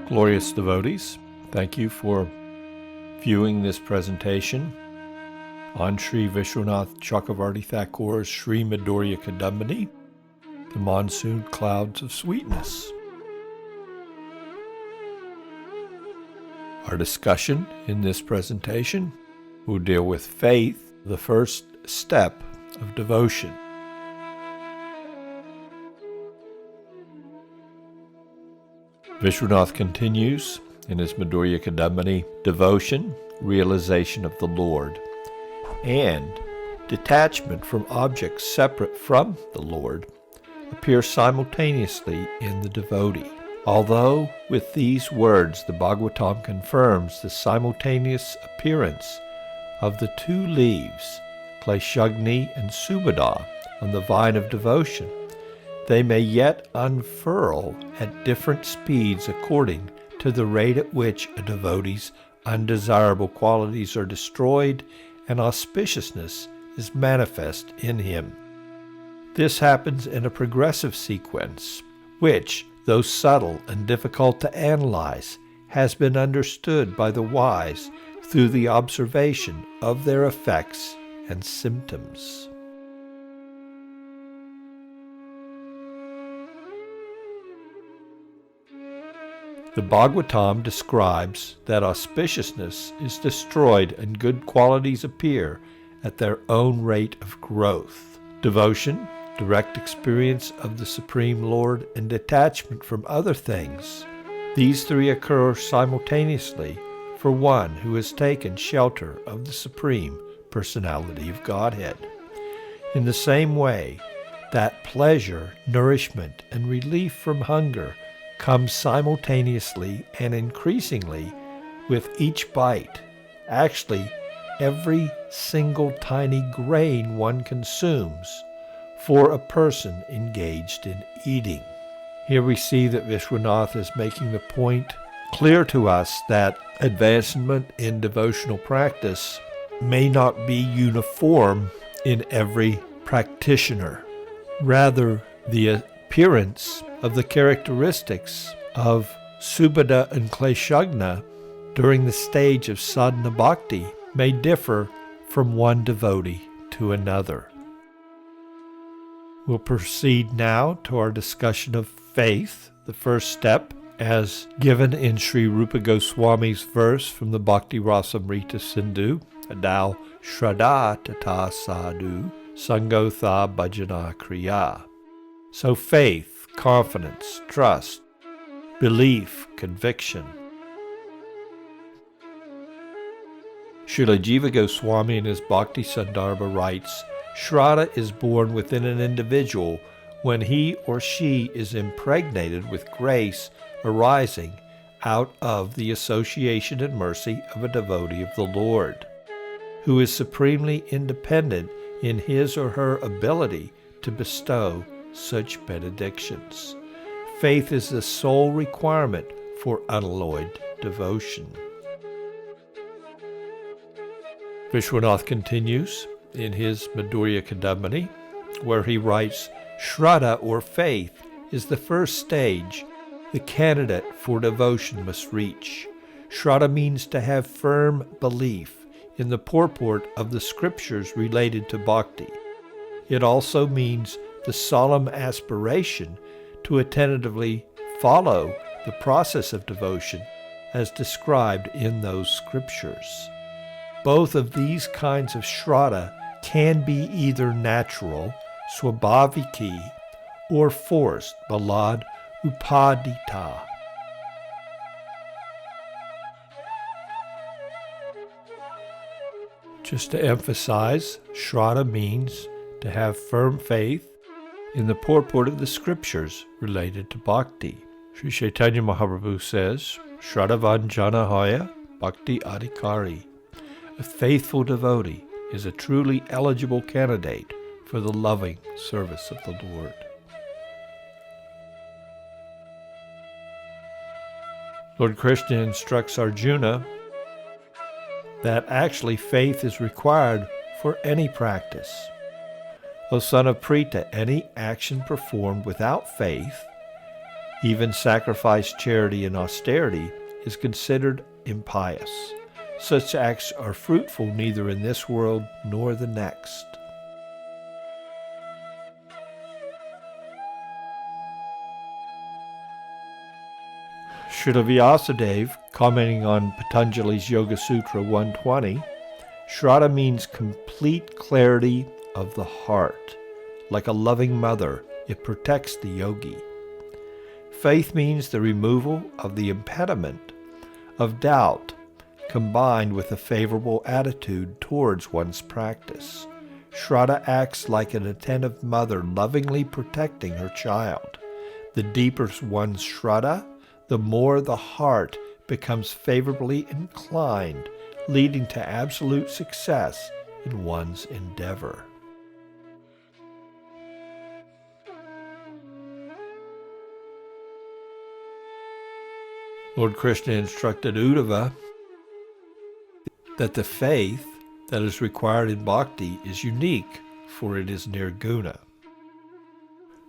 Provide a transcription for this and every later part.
Glorious devotees, thank you for viewing this presentation on Sri Visvanatha Cakravarti Ṭhakura's Sri Madhurya Kadambini, the Monsoon Clouds of Sweetness. Our discussion in this presentation will deal with faith, the first step of devotion. Visvanatha continues in his Madhurya Kadambini, devotion, realization of the Lord, and detachment from objects separate from the Lord appear simultaneously in the devotee. Although with these words the Bhagavatam confirms the simultaneous appearance of the two leaves, Kleshagni and Subhada, on the vine of devotion, they may yet unfurl at different speeds according to the rate at which a devotee's undesirable qualities are destroyed and auspiciousness is manifest in him. This happens in a progressive sequence, which, though subtle and difficult to analyze, has been understood by the wise through the observation of their effects and symptoms. The Bhagavatam describes that auspiciousness is destroyed and good qualities appear at their own rate of growth. Devotion, direct experience of the Supreme Lord, and detachment from other things. These three occur simultaneously for one who has taken shelter of the Supreme Personality of Godhead. In the same way that pleasure, nourishment, and relief from hunger comes simultaneously and increasingly with each bite. Actually, every single tiny grain one consumes for a person engaged in eating. Here we see that Visvanatha is making the point clear to us that advancement in devotional practice may not be uniform in every practitioner. Rather, the appearance of the characteristics of Subhada and Kleshagna during the stage of sadhana bhakti may differ from one devotee to another. We'll proceed now to our discussion of faith, the first step, as given in Sri Rupa Goswami's verse from the Bhakti Rasamrita Sindhu, Adau Shraddha Tata Sadhu Sangotha Bhajana Kriya. So faith, confidence, trust, belief, conviction. Srila Jiva Goswami in his Bhakti Sandarbha writes, Shraddha is born within an individual when he or she is impregnated with grace arising out of the association and mercy of a devotee of the Lord, who is supremely independent in his or her ability to bestow such benedictions. Faith is the sole requirement for unalloyed devotion. Visvanatha continues in his Madhurya Kadambini, where he writes, Shraddha or faith is the first stage the candidate for devotion must reach. Shraddha means to have firm belief in the purport of the scriptures related to bhakti. It also means the solemn aspiration to attentively follow the process of devotion as described in those scriptures. Both of these kinds of shraddha can be either natural, swabhaviki, or forced, balad upadita. Just to emphasize, shraddha means to have firm faith in the purport of the scriptures related to bhakti. Sri Chaitanya Mahaprabhu says, Shraddhavan jana hoya bhakti adhikari. A faithful devotee is a truly eligible candidate for the loving service of the Lord. Lord Krishna instructs Arjuna that actually faith is required for any practice. O son of Prita, any action performed without faith Even sacrifice, charity, and austerity is considered impious. Such acts are fruitful neither in this world nor the next. Srila Vyasadeva, commenting on Patanjali's Yoga Sutra 120, Shraddha means complete clarity of the heart. Like a loving mother, it protects the yogi. Faith means the removal of the impediment of doubt, combined with a favorable attitude towards one's practice. Shraddha acts like an attentive mother lovingly protecting her child. The deeper one's Shraddha, the more the heart becomes favorably inclined, leading to absolute success in one's endeavor. Lord Krishna instructed Uddhava that the faith that is required in bhakti is unique, for it is nirguna.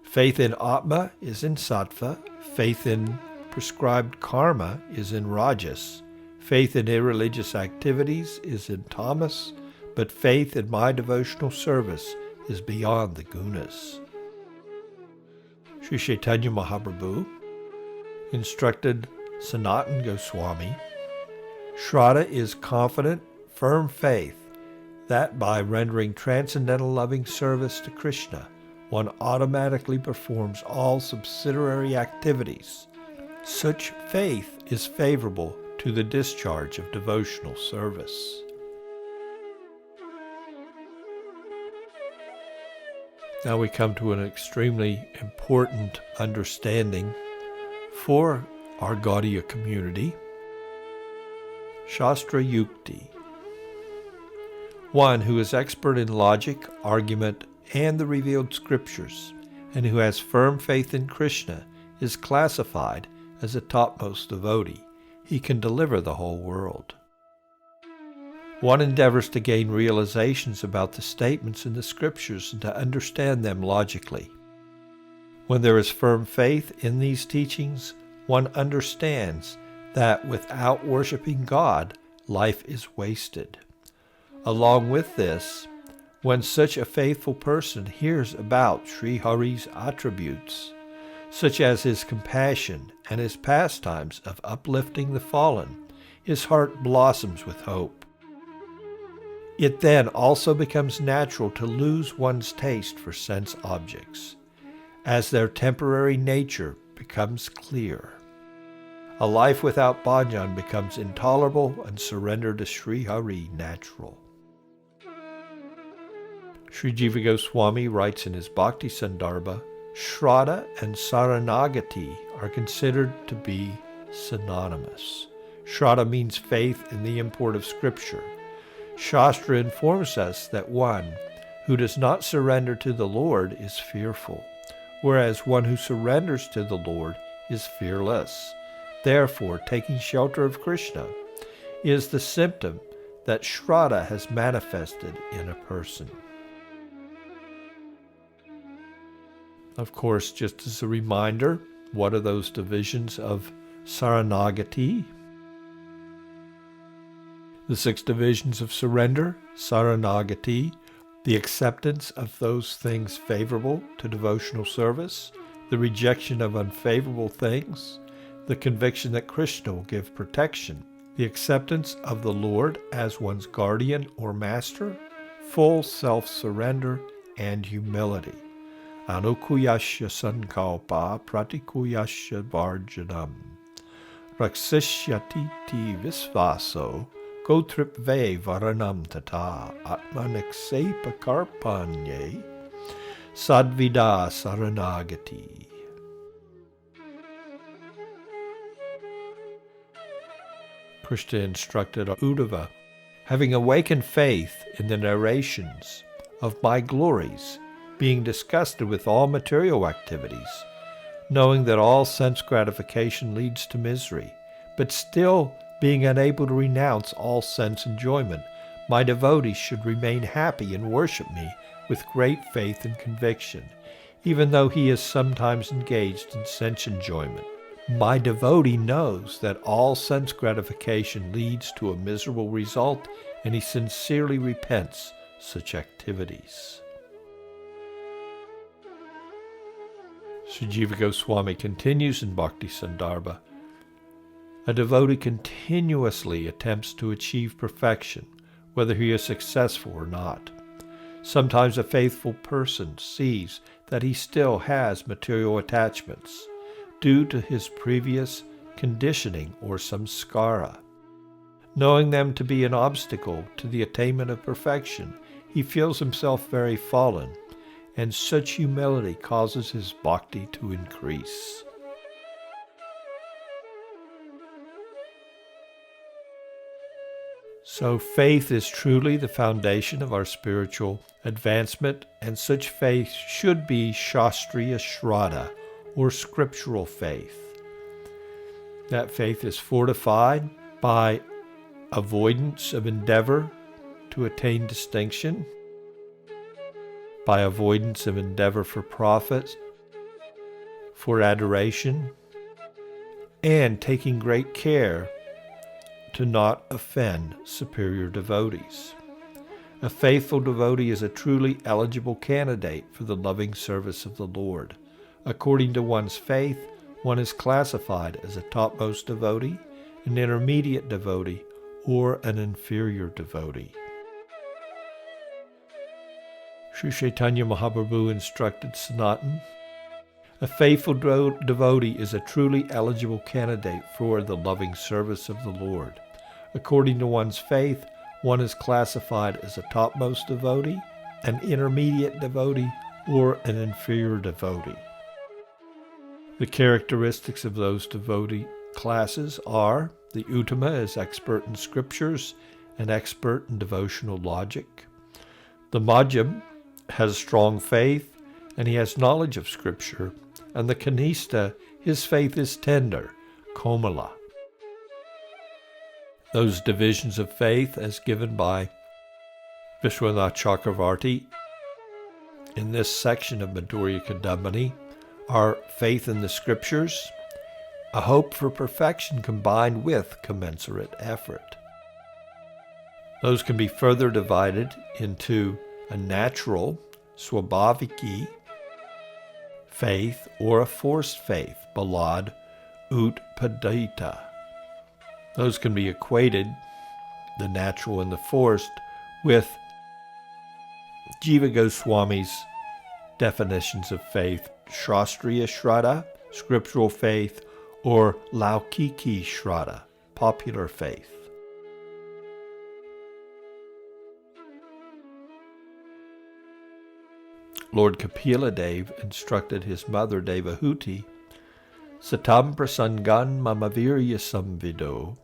Faith in Atma is in sattva, faith in prescribed karma is in rajas, faith in irreligious activities is in tamas, but faith in my devotional service is beyond the gunas. Sri Chaitanya Mahaprabhu instructed Sanatana Goswami, Shraddha is confident, firm faith that by rendering transcendental loving service to Krishna, one automatically performs all subsidiary activities. Such faith is favorable to the discharge of devotional service. Now we come to an extremely important understanding for our Gaudiya community. Shastra Yukti. One who is expert in logic, argument, and the revealed scriptures, and who has firm faith in Krishna, is classified as a topmost devotee. He can deliver the whole world. One endeavors to gain realizations about the statements in the scriptures and to understand them logically. When there is firm faith in these teachings, one understands that without worshiping God, life is wasted. Along with this, when such a faithful person hears about Sri Hari's attributes, such as his compassion and his pastimes of uplifting the fallen, his heart blossoms with hope. It then also becomes natural to lose one's taste for sense objects, as their temporary nature becomes clear. A life without bhajan becomes intolerable and surrender to Sri Hari natural. Sri Jiva Goswami writes in his Bhakti Sandarbha, Shraddha and Saranagati are considered to be synonymous. Shraddha means faith in the import of Scripture. Shastra informs us that one who does not surrender to the Lord is fearful, whereas one who surrenders to the Lord is fearless. Therefore, taking shelter of Krishna is the symptom that Shraddha has manifested in a person. Of course, just as a reminder, what are those divisions of Saranagati? The 6 divisions of surrender, Saranagati, the acceptance of those things favorable to devotional service, the rejection of unfavorable things, the conviction that Krishna will give protection, the acceptance of the Lord as one's guardian or master, full self-surrender, and humility. Anukuyasya sankalpa pratikuyasya varjanam. Raksishyati visvaso gotripve varanam tata atmanaksepa karpanye sadvida saranagati. Krishna instructed Uddhava, having awakened faith in the narrations of my glories, being disgusted with all material activities, knowing that all sense gratification leads to misery, but still being unable to renounce all sense enjoyment, my devotees should remain happy and worship me with great faith and conviction. even though he is sometimes engaged in sense enjoyment. My devotee knows that all sense gratification leads to a miserable result, and he sincerely repents such activities. Sri Jiva Goswami continues in Bhakti Sandarbha, a devotee continuously attempts to achieve perfection, whether he is successful or not. Sometimes a faithful person sees that he still has material attachments due to his previous conditioning or samskara. Knowing them to be an obstacle to the attainment of perfection, he feels himself very fallen, and such humility causes his bhakti to increase. So faith is truly the foundation of our spiritual advancement, and such faith should be Shastriya Shraddha, or scriptural faith. That faith is fortified by avoidance of endeavor to attain distinction, by avoidance of endeavor for profit, for adoration, and taking great care to not offend superior devotees. A faithful devotee is a truly eligible candidate for the loving service of the Lord. According to one's faith, one is classified as a topmost devotee, an intermediate devotee, or an inferior devotee. Sri Chaitanya Mahaprabhu instructed Sanatan, a faithful devotee is a truly eligible candidate for the loving service of the Lord. According to one's faith, one is classified as a topmost devotee, an intermediate devotee, or an inferior devotee. The characteristics of those devotee classes are: the Uttama is expert in scriptures and expert in devotional logic. The Madhyam has strong faith, and he has knowledge of scripture. And the Kanista, his faith is tender, Komala. Those divisions of faith, as given by Visvanatha Cakravarti in this section of Madhurya Kadambini, are faith in the scriptures, a hope for perfection combined with commensurate effort. Those can be further divided into a natural, swabhaviki, faith, or a forced faith, balad utpadita. Those can be equated, the natural and the forced, with Jiva Goswami's definitions of faith: Shastriya Shraddha, scriptural faith, or Laukiki Shraddha, popular faith. Lord Kapila Dev instructed his mother Devahuti, Satam prasangan mamavirya samvido,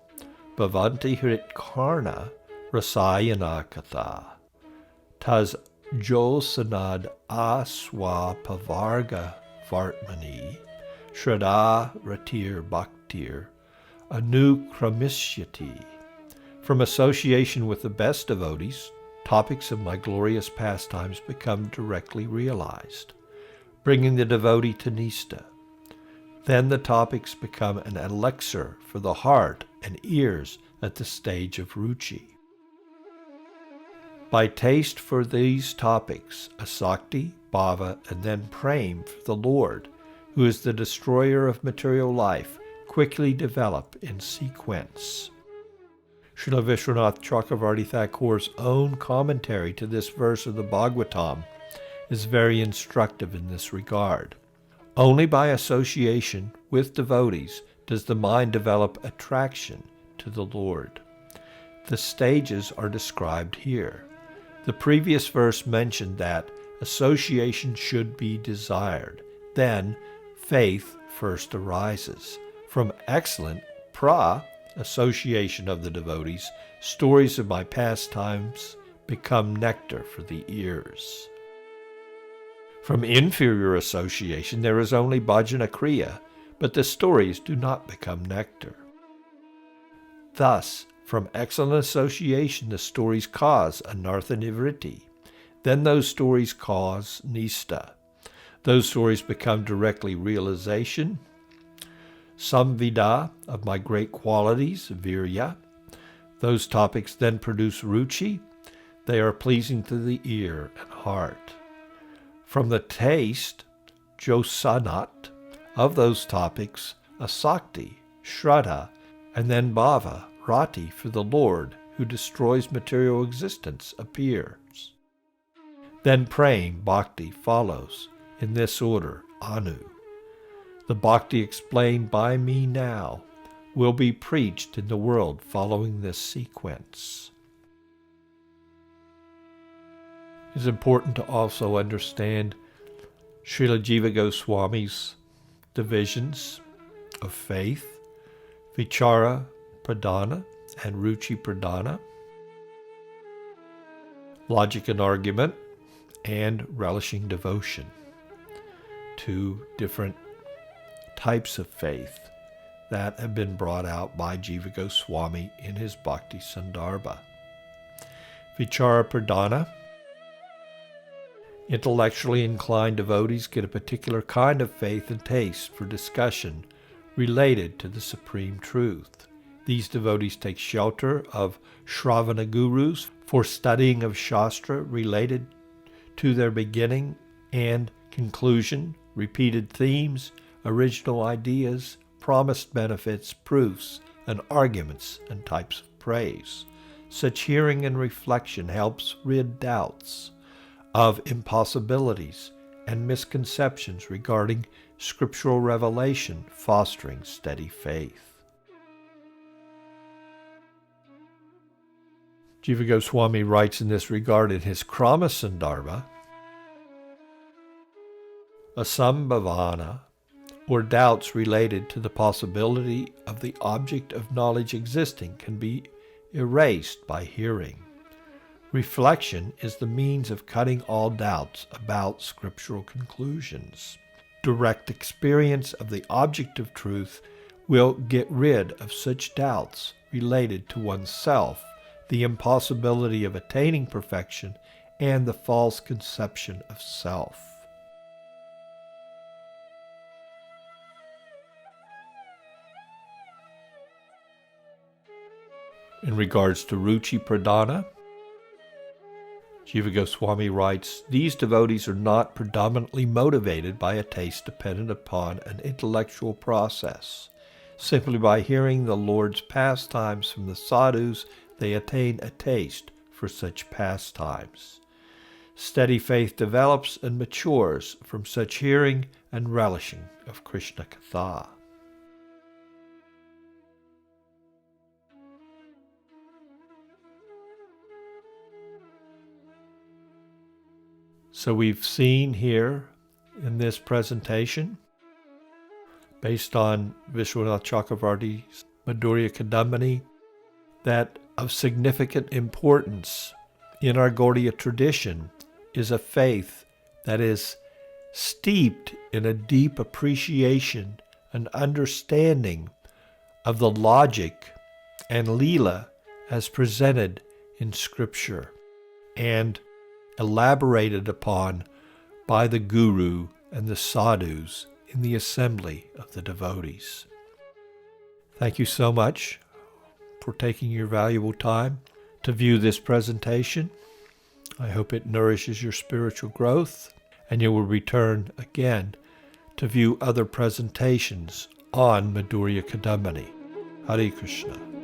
bhavanti hrit karna rasayana katha, tas josanad aswa pavarga vartmani, shraddha ratir bhaktir, anukramishyati. From association with the best devotees, topics of my glorious pastimes become directly realized, bringing the devotee to nista. Then the topics become an elixir for the heart and ears at the stage of ruchi. By taste for these topics, asakti, bhava, and then prem for the Lord, who is the destroyer of material life, quickly develop in sequence. Srila Visvanatha Cakravarti Ṭhakur's own commentary to this verse of the Bhagavatam is very instructive in this regard. Only by association with devotees does the mind develop attraction to the Lord. The stages are described here. The previous verse mentioned that association should be desired. Then faith first arises. From excellent association of the devotees, stories of my pastimes become nectar for the ears. From inferior association there is only bhajana kriya, but the stories do not become nectar. Thus, from excellent association the stories cause anartha nivritti. Then those stories cause nista. Those stories become directly realization. Samvida, of my great qualities, virya. Those topics then produce ruchi. They are pleasing to the ear and heart. From the taste, josanat, of those topics, asakti, shraddha, and then bhava, rati, for the Lord, who destroys material existence, appears. Then praying, bhakti, follows, in this order, anu. The bhakti explained by me now will be preached in the world following this sequence. It's important to also understand Srila Jiva Goswami's divisions of faith, vichara pradhana and ruchi pradhana, logic and argument, and relishing devotion. Two different types of faith that have been brought out by Jiva Goswami in his Bhakti Sandarbha. Vichara Pradhana. Intellectually inclined devotees get a particular kind of faith and taste for discussion related to the supreme truth. These devotees take shelter of Shravana gurus for studying of Shastra related to their beginning and conclusion, repeated themes, original ideas, promised benefits, proofs, and arguments and types of praise. Such hearing and reflection helps rid doubts of impossibilities and misconceptions regarding scriptural revelation, fostering steady faith. Jiva Goswami writes in this regard in his Krama Sandarbha, asambhavana, or doubts related to the possibility of the object of knowledge existing, can be erased by hearing. Reflection is the means of cutting all doubts about scriptural conclusions. Direct experience of the object of truth will get rid of such doubts related to oneself, the impossibility of attaining perfection, and the false conception of self. In regards to Ruchi Pradhana, Jiva Goswami writes, these devotees are not predominantly motivated by a taste dependent upon an intellectual process. Simply by hearing the Lord's pastimes from the sadhus, they attain a taste for such pastimes. Steady faith develops and matures from such hearing and relishing of Krishna Katha. So we've seen here in this presentation, based on Visvanatha Cakravarti's Madhurya Kadambini, that of significant importance in our Gaudiya tradition is a faith that is steeped in a deep appreciation and understanding of the logic and Leela as presented in Scripture and elaborated upon by the Guru and the sadhus in the assembly of the devotees. Thank you so much for taking your valuable time to view this presentation. I hope it nourishes your spiritual growth, and you will return again to view other presentations on Madhurya Kadambini. Hare Krishna.